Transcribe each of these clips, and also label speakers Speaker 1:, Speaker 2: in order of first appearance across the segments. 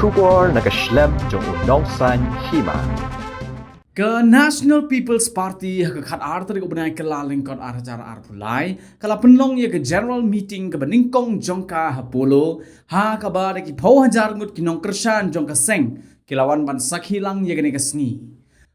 Speaker 1: Shubor nakaslem Jong Nongkyrshan Hima.
Speaker 2: Ke National People's Party ke khat arteri ubnai ke laling kon arjar arpulai kala penlong ye ke general meeting ke beningkong jongka hapolo ha kabar ki phau hajar ngut ki Nongkyrshan jongka seng kilawan ban sakhi lang ye ke sngi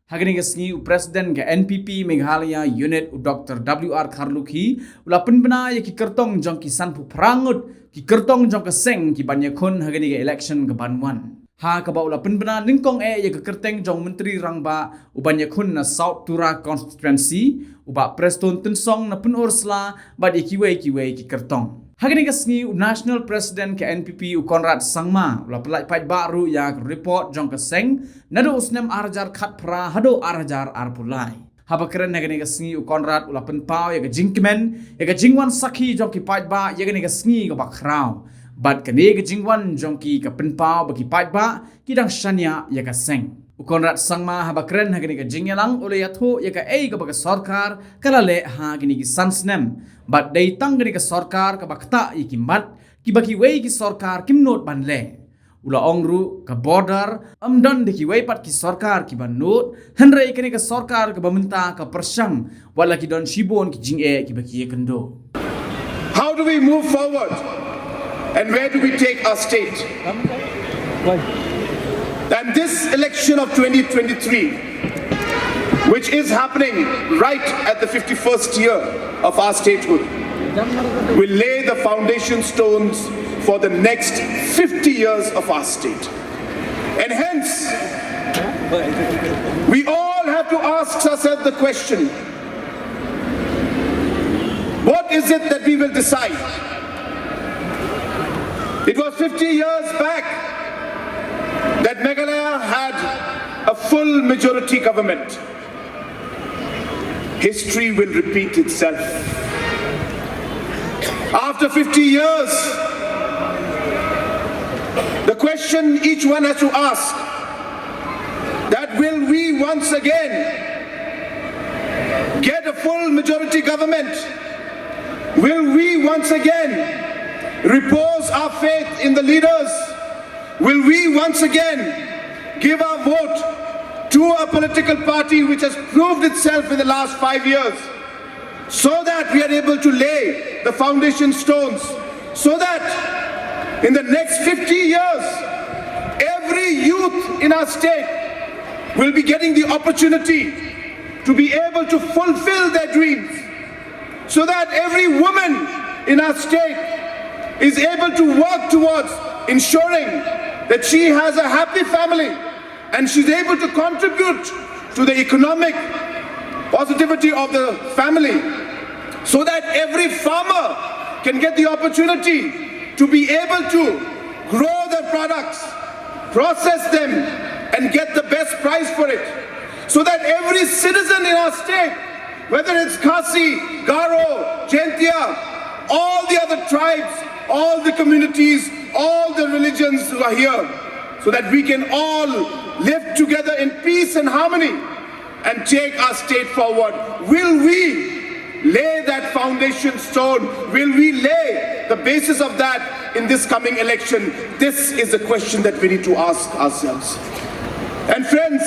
Speaker 2: hagani ke sngi president ke NPP Meghalaya unit Dr. WR Kharlukhi ula Pynbna ye ki Kyrtong jongki sanpu prangut ki Kyrtong jongka seng ki banyakon hagani ke election ke banwan ha ka ba ula Pynbna ningkong ye ke Kyrteng jong menteri rangba ubanya khun na South Tura constituency uba preston tensong na penursla ba di kiwe ki Kyrtong hagani ka sngi national president ke NPP u Konrad Sangma ula pelai pai baru ya report jong ka seng nado usnem arjar khat pra hado arjar arpulai haba keren hagani ka sngi u Konrad ula penpau ya ke jingkemen ya ke jingwan sakhi jong ki pai ba ya gani ka sngi ka ba krau Bat kene ke jingwan jongki ke penpau bagi paitba kidang shanya ya ka seng. Ukonrat sangma haba keren ha kene ke jingyalang oleh yatho ya ka ke baga sarkar kala le ha kene ki sansnem. Bat dai tang kene ke sarkar ka bakta iki mat ki bagi wei ki sarkar kimnot ban le. Ula ongru ke border amdan de ki wei pat ki sarkar ki ban not henrei kene ke sarkar ke Bynta ke persang wala ki don shibon ki jing ki bagi kendo.
Speaker 3: How do we move forward? And where do we take our state? And this election of 2023, which is happening right at the 51st year of our statehood, will lay the foundation stones for the next 50 years of our state. And hence, we all have to ask ourselves the question, what is it that we will decide? It was 50 years back that Meghalaya had a full majority government. History will repeat itself. After 50 years, the question each one has to ask, that will we once again get a full majority government? Will we once again repose our faith in the leaders? Will we once again give our vote to a political party which has proved itself in the last 5 years, so that we are able to lay the foundation stones, so that in the next 50 years every youth in our state will be getting the opportunity to be able to fulfill their dreams, so that every woman in our state is able to work towards ensuring that she has a happy family and she's able to contribute to the economic positivity of the family, so that every farmer can get the opportunity to be able to grow their products, process them and get the best price for it, so that every citizen in our state, whether it's Khasi, Garo, Jaintia, all the other tribes, all the communities, all the religions who are here, so that we can all live together in peace and harmony and take our state forward. Will we lay that foundation stone? Will we lay the basis of that in this coming election? This is a question that we need to ask ourselves. And friends,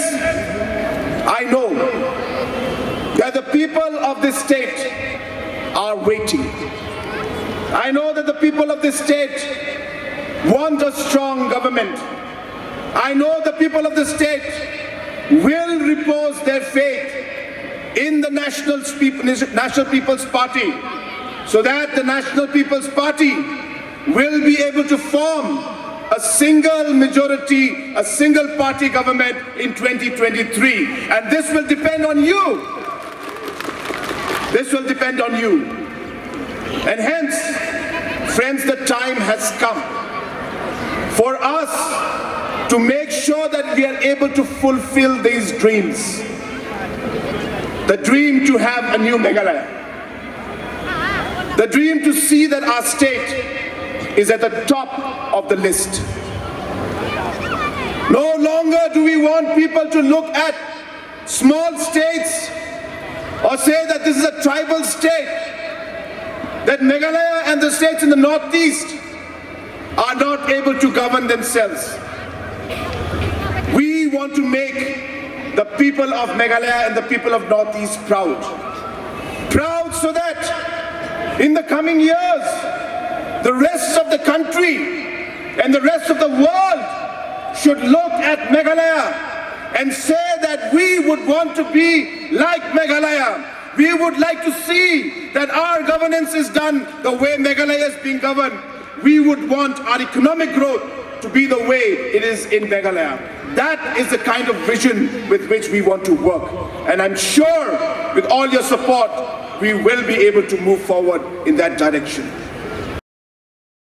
Speaker 3: I know that the people of this state are waiting. I know that the people of this state want a strong government. I know the people of the state will repose their faith in the National People's Party, so that the National People's Party will be able to form a single majority, a single party government in 2023. And this will depend on you. This will depend on you. And hence, friends, the time has come for us to make sure that we are able to fulfill these dreams. The dream to have a new Meghalaya. The dream to see that our state is at the top of the list. No longer do we want people to look at small states or say that this is a tribal state, that Meghalaya and the states in the northeast are not able to govern themselves. want to make the people of Meghalaya and the people of Northeast proud. Proud so that in the coming years, the rest of the country and the rest of the world should look at Meghalaya and say that we would want to be like Meghalaya. We would like to see that our governance is done the way Meghalaya is being governed. We would want our economic growth to be the way it is in Meghalaya. That is the kind of vision with which we want to work. And I'm sure with all your support, we will be able to move forward in that direction.